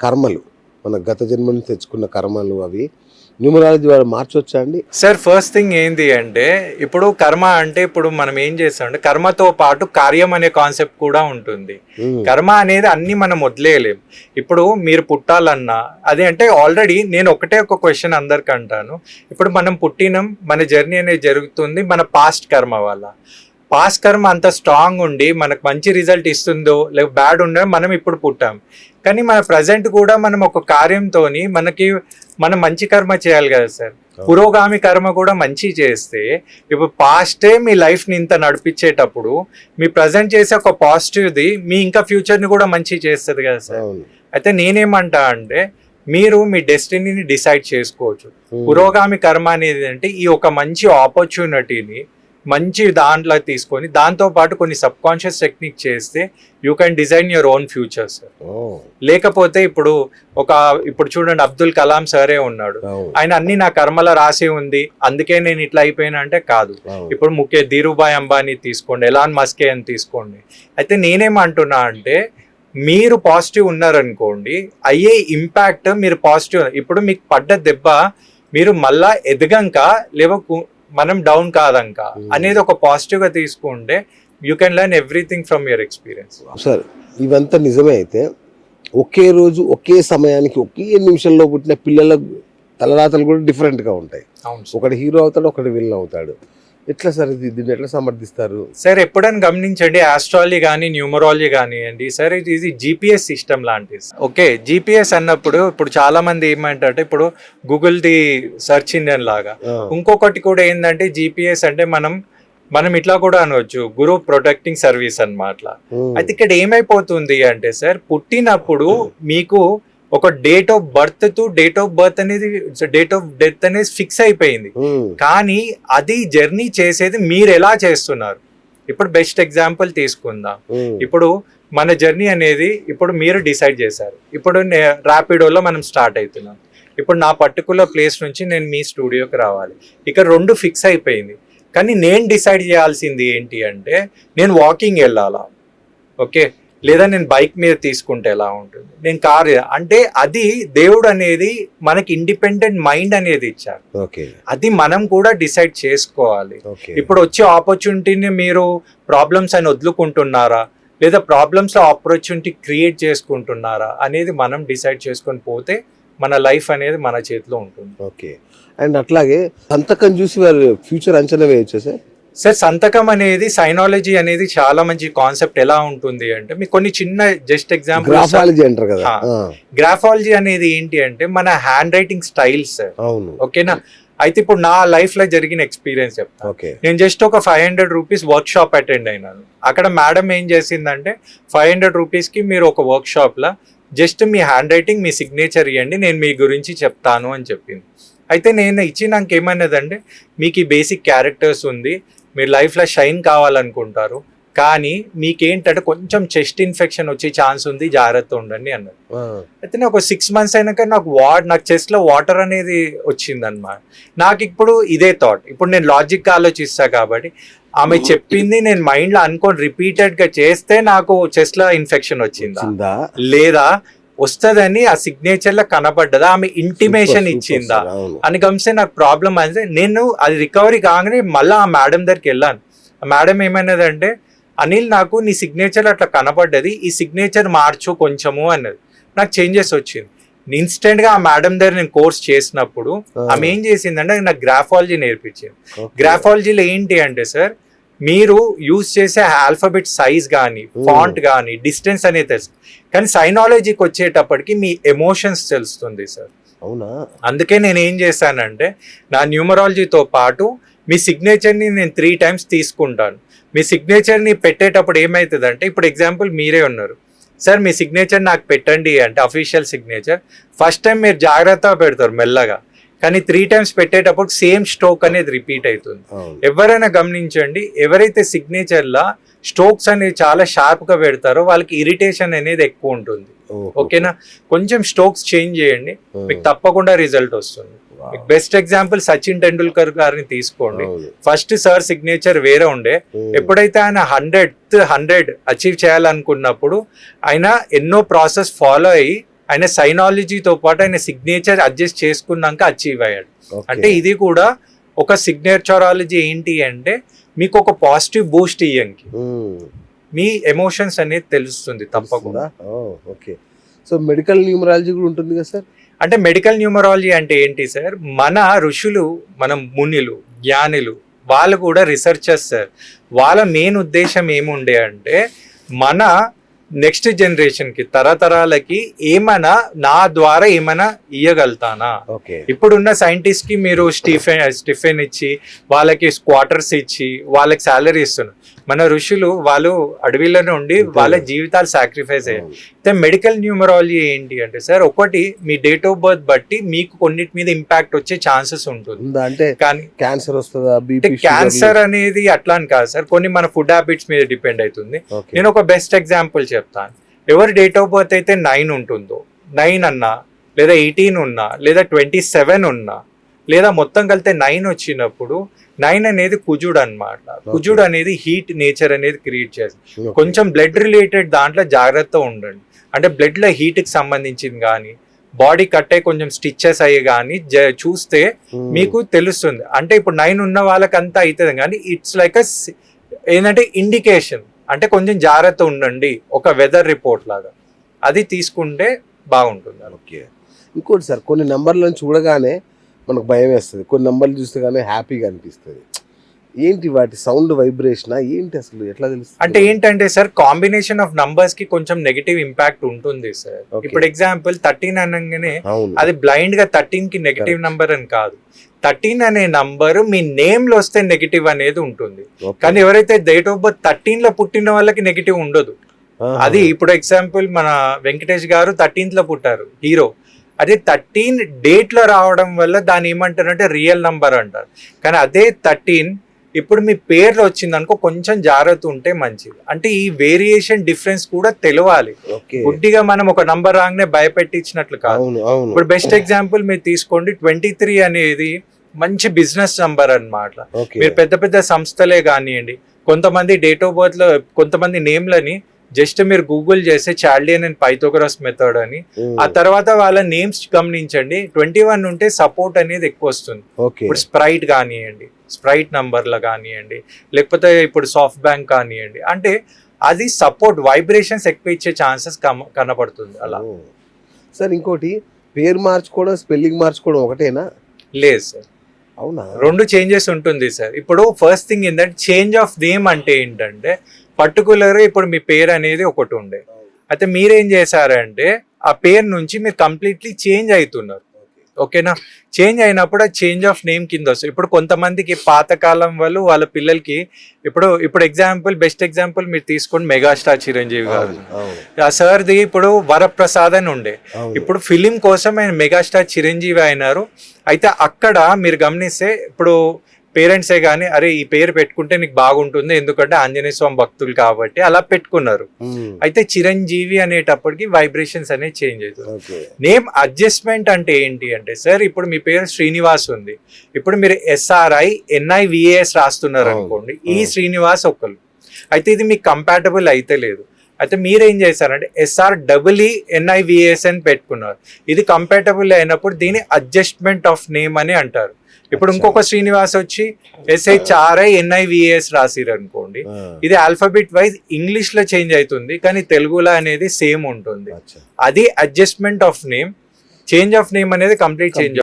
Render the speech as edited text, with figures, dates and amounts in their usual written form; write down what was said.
కర్మలు మన గత జన్మ నుంచి తెచ్చుకున్న కర్మలు అవి న్యూమరాలజీ వాళ్ళు మార్చొచ్చా అండి? సార్ ఫస్ట్ థింగ్ ఏంటి అంటే ఇప్పుడు కర్మ అంటే ఇప్పుడు మనం ఏం చేస్తామంటే కర్మతో పాటు కార్యం అనే కాన్సెప్ట్ కూడా ఉంటుంది. కర్మ అనేది అన్ని మనం వదిలేయలేం. ఇప్పుడు మీరు పుట్టాలన్నా అది అంటే ఆల్రెడీ నేను ఒకటే ఒక క్వశ్చన్ అందరికి అంటాను. ఇప్పుడు మనం పుట్టినం, మన జర్నీ అనేది జరుగుతుంది మన పాస్ట్ కర్మ వల్ల. పాస్ట్ కర్మ అంత స్ట్రాంగ్ ఉండి మనకు మంచి రిజల్ట్ ఇస్తుందో లేక బ్యాడ్ ఉండదో మనం ఇప్పుడు పుట్టాం. కానీ మన ప్రజెంట్ కూడా మనం ఒక కార్యంతో మనం మంచి కర్మ చేయాలి కదా సార్. పురోగామి కర్మ కూడా మంచి చేస్తే ఇప్పుడు పాస్టే మీ లైఫ్ని ఇంత నడిపించేటప్పుడు మీ ప్రజెంట్ చేసే ఒక పాజిటివ్ది మీ ఇంకా ఫ్యూచర్ని కూడా మంచి చేస్తుంది కదా సార్. అయితే నేనేమంటా అంటే మీరు మీ డెస్టినీని డిసైడ్ చేసుకోవచ్చు. పురోగామి కర్మ అనేది అంటే ఈ ఒక మంచి ఆపర్చునిటీని మంచి దాంట్లో తీసుకొని దాంతో పాటు కొన్ని సబ్ కాన్షియస్ టెక్నిక్ చేస్తే you can design your own future sir. లేకపోతే ఇప్పుడు చూడండి అబ్దుల్ కలాం సరే ఉన్నాడు, ఆయన అన్ని నా కర్మల రాసి ఉంది అందుకే నేను ఇట్లా అయిపోయినా అంటే కాదు. ఇప్పుడు ధీరుభాయ్ అంబానీ తీసుకోండి, ఎలాన్ మస్కే అని తీసుకోండి. అయితే నేనేమంటున్నా అంటే మీరు పాజిటివ్ ఉన్నారనుకోండి అయ్యే ఇంపాక్ట్ మీరు పాజిటివ్. ఇప్పుడు మీకు పడ్డ దెబ్బ మీరు మళ్ళా ఎదగంక మనం డౌన్ కాదంక అనేది ఒక పాజిటివ్ గా తీసుకుంటే you can learn everything from your experience. Sir ఇవంతా నిజమే. అయితే ఒకే రోజు ఒకే సమయానికి ఒకే నిమిషంలో పుట్టిన పిల్లల తలరాతలు కూడా డిఫరెంట్ గా ఉంటాయి. ఒకటి హీరో అవుతాడు, ఒకటి విలన్ అవుతాడు. ఎట్లా సార్ దీన్ని ఎట్లా సమర్థిస్తారు సార్? ఎప్పుడైనా గమనించండి, ఆస్ట్రాలజీ కానీ న్యూమరాలజీ కానివ్వండి సార్, ఇది జీపీఎస్ సిస్టమ్ లాంటిది. ఓకే, జీపీఎస్ అన్నప్పుడు ఇప్పుడు చాలా మంది ఏమంటారంటే ఇప్పుడు గూగుల్ది సెర్చ్ ఇంజిన్ లాగా ఇంకొకటి కూడా ఏంటంటే జీపీఎస్ అంటే మనం ఇట్లా కూడా అనవచ్చు, గురు ప్రొటెక్టింగ్ సర్వీస్ అన్నమాట. అయితే ఇక్కడ ఏమైపోతుంది అంటే సార్ పుట్టినప్పుడు మీకు ఒక date of birth date of death అనేది ఫిక్స్ అయిపోయింది. కానీ అది జర్నీ చేసేది మీరు ఎలా చేస్తున్నారు. ఇప్పుడు బెస్ట్ ఎగ్జాంపుల్ తీసుకుందాం. ఇప్పుడు మన జర్నీ అనేది ఇప్పుడు మీరు డిసైడ్ చేశారు. ఇప్పుడు ర్యాపిడోలో మనం స్టార్ట్ అవుతున్నాం. ఇప్పుడు నా పర్టికులర్ ప్లేస్ నుంచి నేను మీ స్టూడియోకి రావాలి. ఇక్కడ 2 ఫిక్స్ అయిపోయింది. కానీ నేను డిసైడ్ చేయాల్సింది ఏంటి అంటే నేను వాకింగ్ వెళ్ళాలా, ఓకే, లేదా నేను బైక్ మీద తీసుకుంటే ఎలా ఉంటుంది, నేను కార్ అంటే అది దేవుడు అనేది మనకి ఇండిపెండెంట్ మైండ్ అనేది ఇచ్చారు. అది మనం కూడా డిసైడ్ చేసుకోవాలి. ఇప్పుడు వచ్చే ఆపర్చునిటీని మీరు ప్రాబ్లమ్స్ అని వదులుకుంటున్నారా లేదా ప్రాబ్లమ్స్ లో ఆపర్చునిటీ క్రియేట్ చేసుకుంటున్నారా అనేది మనం డిసైడ్ చేసుకొని పోతే మన లైఫ్ అనేది మన చేతిలో ఉంటుంది. ఓకే, అండ్ అట్లాగే సంతకం చూసి వారు ఫ్యూచర్ అంచనా వేయచ్చు సార్? సార్ సంతకం అనేది సైనాలజీ అనేది చాలా మంచి కాన్సెప్ట్. ఎలా ఉంటుంది అంటే మీకు కొన్ని చిన్న జస్ట్ ఎగ్జాంపుల్, గ్రాఫాలజీ అంటారు కదా. గ్రాఫాలజీ అనేది ఏంటి అంటే మన హ్యాండ్ రైటింగ్ స్టైల్స్. ఓకేనా? అయితే ఇప్పుడు నా లైఫ్ లో జరిగిన ఎక్స్పీరియన్స్ చెప్తాను. నేను జస్ట్ ఒక 500 రూపీస్ వర్క్ షాప్ అటెండ్ అయినాను. అక్కడ మేడం ఏం చేసిందంటే 500 రూపీస్ కి మీరు ఒక వర్క్ షాప్ లో జస్ట్ మీ హ్యాండ్ రైటింగ్ మీ సిగ్నేచర్ ఇవ్వండి, నేను మీ గురించి చెప్తాను అని చెప్పింది. అయితే నేను ఇచ్చినాక ఏమన్నదంటే మీకు ఈ బేసిక్ క్యారెక్టర్స్ ఉంది, మీరు లైఫ్లో షైన్ కావాలనుకుంటారు, కానీ మీకేంటంటే కొంచెం చెస్ట్ ఇన్ఫెక్షన్ వచ్చే ఛాన్స్ ఉంది, జాగ్రత్త ఉండండి అన్నది. అయితే నేను ఒక 6 మంత్స్ అయినాక నాకు చెస్ట్ లో వాటర్ అనేది వచ్చింది అనమాట. నాకు ఇప్పుడు ఇదే థాట్, ఇప్పుడు నేను లాజిక్ ఆలోచిస్తా కాబట్టి ఆమె చెప్పింది నేను మైండ్ లో అనుకోని రిపీటెడ్ గా చేస్తే నాకు చెస్ట్ లో ఇన్ఫెక్షన్ వచ్చిందా లేదా వస్తుందని ఆ సిగ్నేచర్ లో కనబడ్డదా, ఆమె ఇంటిమేషన్ ఇచ్చిందా అని గమనిస్తే నాకు ప్రాబ్లం అయితే నేను అది రికవరీ కాగానే మళ్ళీ ఆ మేడం దగ్గరికి వెళ్ళాను. ఆ మేడం ఏమన్నదంటే అనిల్ నాకు నీ సిగ్నేచర్ అట్లా కనబడ్డది, ఈ సిగ్నేచర్ మార్చు కొంచెము అన్నది. నాకు చేంజెస్ వచ్చింది ఇన్స్టెంట్ గా. ఆ మేడం దగ్గర నేను కోర్స్ చేసినప్పుడు ఆమె ఏం చేసిందంటే నాకు గ్రాఫాలజీ నేర్పించింది. గ్రాఫాలజీలో ఏంటి అంటే సార్ మీరు యూజ్ చేసే ఆల్ఫాబెట్ సైజ్ కానీ ఫాంట్ కానీ డిస్టెన్స్ అనేది తెలుసు, కానీ సైనాలజీకి వచ్చేటప్పటికి మీ ఎమోషన్స్ తెలుస్తుంది సార్. అవునా? అందుకే నేను ఏం చేశానంటే నా న్యూమరాలజీతో పాటు మీ సిగ్నేచర్ని నేను 3 times తీసుకుంటాను. మీ సిగ్నేచర్ని పెట్టేటప్పుడు ఏమవుతుందంటే ఇప్పుడు ఎగ్జాంపుల్ మీరే ఉన్నారు సార్, మీ సిగ్నేచర్ నాకు పెట్టండి అంటే అఫీషియల్ సిగ్నేచర్ ఫస్ట్ టైం మీరు జాగ్రత్తగా పెడతారు మెల్లగా, కానీ 3 times పెట్టేటప్పుడు సేమ్ స్ట్రోక్ అనేది రిపీట్ అవుతుంది. ఎవరైనా గమనించండి, ఎవరైతే సిగ్నేచర్ లా స్ట్రోక్స్ అనేది చాలా షార్ప్ గా పెడతారో వాళ్ళకి ఇరిటేషన్ అనేది ఎక్కువ ఉంటుంది. ఓకేనా? కొంచెం స్ట్రోక్స్ చేంజ్ చేయండి, మీకు తప్పకుండా రిజల్ట్ వస్తుంది. బెస్ట్ ఎగ్జాంపుల్ సచిన్ టెండూల్కర్ గారిని తీసుకోండి. ఫస్ట్ సార్ సిగ్నేచర్ వేరే ఉండే, ఎప్పుడైతే ఆయన 100th 100 అచీవ్ చేయాలనుకున్నప్పుడు ఆయన ఎన్నో ప్రాసెస్ ఫాలో అయ్యి ఆయన సైనాలజీతో పాటు ఆయన సిగ్నేచర్ అడ్జస్ట్ చేసుకున్నాక అచీవ్ అయ్యాడు. Okay. అంటే ఇది కూడా ఒక సిగ్నేచరాలజీ ఏంటి అంటే మీకు ఒక పాజిటివ్ బూస్ట్ ఇయ్యంకి మీ ఎమోషన్స్ అనేది తెలుస్తుంది తప్పకుండా. ఓకే. సో మెడికల్ న్యూమరాలజీ కూడా ఉంటుంది కదా సార్? అంటే మెడికల్ న్యూమరాలజీ అంటే ఏంటి సార్, మన ఋషులు, మన మునిలు, జ్ఞానులు వాళ్ళు కూడా రీసెర్చర్స్ సార్. వాళ్ళ మెయిన్ ఉద్దేశం ఏముండే అంటే మన నెక్స్ట్ జనరేషన్కి తరతరాలకి ఏమైనా నా ద్వారా ఏమైనా ఇయ్యగలుగుతానా. ఓకే. ఇప్పుడున్న సైంటిస్ట్కి మీరు స్టిఫెన్ ఇచ్చి వాళ్ళకి క్వార్టర్స్ ఇచ్చి వాళ్ళకి శాలరీ ఇస్తున్నారు. మన ఋషులు వాళ్ళు అడవిలో నుండి వాళ్ళ జీవితాలు సాక్రిఫైస్ అయ్యారు. అయితే మెడికల్ న్యూమరాలజీ ఏంటి అంటే సార్, ఒకటి మీ డేట్ ఆఫ్ బర్త్ బట్టి మీకు కొన్నిటి మీద ఇంపాక్ట్ వచ్చే ఛాన్సెస్ ఉంటుంది. అంటే కానీ క్యాన్సర్ వస్తుందా, క్యాన్సర్ అనేది అట్లా అని కాదు సార్, కొన్ని మన ఫుడ్ హ్యాబిట్స్ మీద డిపెండ్ అవుతుంది. నేను ఒక బెస్ట్ ఎగ్జాంపుల్ చెప్తాను. ఎవరి డేట్ ఆఫ్ బర్త్ అయితే 9 ఉంటుందో, 9 అన్నా లేదా 18 ఉన్నా లేదా 27 ఉన్నా లేదా మొత్తం కలితే 9 వచ్చినప్పుడు 9 అనేది కుజుడు అన్నమాట. కుజుడు అనేది హీట్ నేచర్ అనేది క్రియేట్ చేస్తుంది. కొంచెం బ్లడ్ రిలేటెడ్ దాంట్లో జాగ్రత్త ఉండండి. అంటే బ్లడ్ లో హీట్ కి సంబంధించింది కానీ బాడీ కట్టే కొంచెం స్టిచ్చెస్ అయ్యి కానీ చూస్తే మీకు తెలుస్తుంది. అంటే ఇప్పుడు 9 ఉన్న వాళ్ళకంతా అవుతుంది కానీ ఇట్స్ లైక్ ఏంటంటే ఇండికేషన్, అంటే కొంచెం జాగ్రత్త ఉండండి, ఒక వెదర్ రిపోర్ట్ లాగా అది తీసుకుంటే బాగుంటుంది. ఓకే. ఇంకోటి సార్, కొన్ని నెంబర్లను చూడగానే మనకు భయం వేస్తుంది, కొన్ని నెంబర్లు చూస్తే కానీ హ్యాపీగా అనిపిస్తుంది. ఏంటి వాటి సౌండ్ వైబ్రేషన్ ఏంటి అసలు, ఎట్లా తెలుస్తుంది? అంటే ఏంటంటే సార్, కాంబినేషన్ ఆఫ్ నంబర్స్ కి కొంచెం నెగటివ్ ఇంపాక్ట్ ఉంటుంది సార్. ఇప్పుడు ఎగ్జాంపుల్ 13 అనగానే అది బ్లైండ్ గా 13 కి నెగటివ్ నంబర్ అని కాదు. 13 అనే నంబర్ మీ నేమ్ లో వస్తే నెగటివ్ అనేది ఉంటుంది. కానీ ఎవరైతే డేట్ ఆఫ్ బర్త్ 13 లో పుట్టిన వాళ్ళకి నెగటివ్ ఉండదు. అది ఇప్పుడు ఎగ్జాంపుల్ మన వెంకటేష్ గారు 13th లో పుట్టారు, హీరో. అదే 13 డేట్ లో రావడం వల్ల దాన్ని ఏమంటారంటే రియల్ నంబర్ అంటారు. కానీ అదే 13 ఇప్పుడు మీ పేర్లో వచ్చింది అనుకో, కొంచెం జాగ్రత్త ఉంటే మంచిది. అంటే ఈ వేరియేషన్ డిఫరెన్స్ కూడా తెలియాలి. గుడ్డిగా మనం ఒక నంబర్ రాగానే భయపెట్టించినట్లు కాదు. ఇప్పుడు బెస్ట్ ఎగ్జాంపుల్ మీరు తీసుకోండి, 23 అనేది మంచి బిజినెస్ నంబర్ అన్నమాట. మీరు పెద్ద పెద్ద సంస్థలే కానివ్వండి, కొంతమంది డేట్ ఆఫ్ బర్త్ లో కొంతమంది నేమ్లని జస్ట్ మీరు గూగుల్ చేస్తే చార్లియన్ అండ్ పైథాగరస్ మెథడ్ అని, ఆ తర్వాత వాళ్ళ నేమ్స్ గమనించండి. 21 ఉంటే సపోర్ట్ అనేది ఎక్కువ వస్తుంది. ఇప్పుడు స్ప్రైట్ కానివ్వండి, స్ప్రైట్ నంబర్లు కానివ్వండి, లేకపోతే ఇప్పుడు సాఫ్ట్ బ్యాంక్ కానివ్వండి, అంటే అది సపోర్ట్ వైబ్రేషన్స్ ఎక్కువ ఇచ్చే ఛాన్సెస్ కనపడుతుంది అలా. సార్ ఇంకోటి, పేరు మార్చుకోవడం స్పెల్లింగ్ మార్చుకోవడం ఒకటేనా? లేదు సార్, అవునా? 2 చేంజెస్ ఉంటుంది సార్. ఇప్పుడు ఫస్ట్ థింగ్ ఏంటంటే చేంజ్ ఆఫ్ నేమ్ అంటే ఏంటంటే పర్టికులర్ ఇప్పుడు మీ పేరు అనేది ఒకటి ఉండే, అయితే మీరేం చేశారంటే ఆ పేరు నుంచి మీరు కంప్లీట్లీ చేంజ్ అవుతున్నారు. ఓకేనా? చేంజ్ అయినప్పుడు ఆ చేంజ్ ఆఫ్ నేమ్ కింద వస్తుంది. ఇప్పుడు కొంతమందికి పాతకాలం వాళ్ళు వాళ్ళ పిల్లలకి ఇప్పుడు ఎగ్జాంపుల్, బెస్ట్ ఎగ్జాంపుల్ మీరు తీసుకోండి మెగాస్టార్ చిరంజీవి గారు. ఆ సార్ది ఇప్పుడు వరప్రసాద్ అని ఉండే, ఇప్పుడు ఫిలిం కోసం ఆయన మెగాస్టార్ చిరంజీవి అయినారు. అయితే అక్కడ మీరు గమనిస్తే ఇప్పుడు పేరెంట్సే కానీ అరే ఈ పేరు పెట్టుకుంటే నీకు బాగుంటుంది, ఎందుకంటే ఆంజనేయ స్వామి భక్తులు కాబట్టి అలా పెట్టుకున్నారు. అయితే చిరంజీవి అనేటప్పటికి వైబ్రేషన్స్ అనేది చేంజ్ అవుతుంది. నేమ్ అడ్జస్ట్మెంట్ అంటే ఏంటి అంటే సార్, ఇప్పుడు మీ పేరు శ్రీనివాస్ ఉంది, ఇప్పుడు మీరు SRINIVAS రాస్తున్నారు అనుకోండి, ఈ శ్రీనివాస్ ఒకరు, అయితే ఇది మీకు కంపాటబుల్ అయితే లేదు. అయితే మీరేం చేశారంటే SREENIVAS అని పెట్టుకున్నారు. ఇది కంపాటబుల్ అయినప్పుడు దీని అడ్జస్ట్మెంట్ ఆఫ్ నేమ్ అని అంటారు. ఇప్పుడు ఇంకొక శ్రీనివాస్ వచ్చి SHRINIVAS రాసిరు అనుకోండి, ఇది ఆల్ఫాబెట్ వైజ్ ఇంగ్లీష్ లో చేంజ్ అవుతుంది కానీ తెలుగులో అనేది సేమ్ ఉంటుంది. అది adjustment of name. Change of name అనేది కంప్లీట్ చేంజ్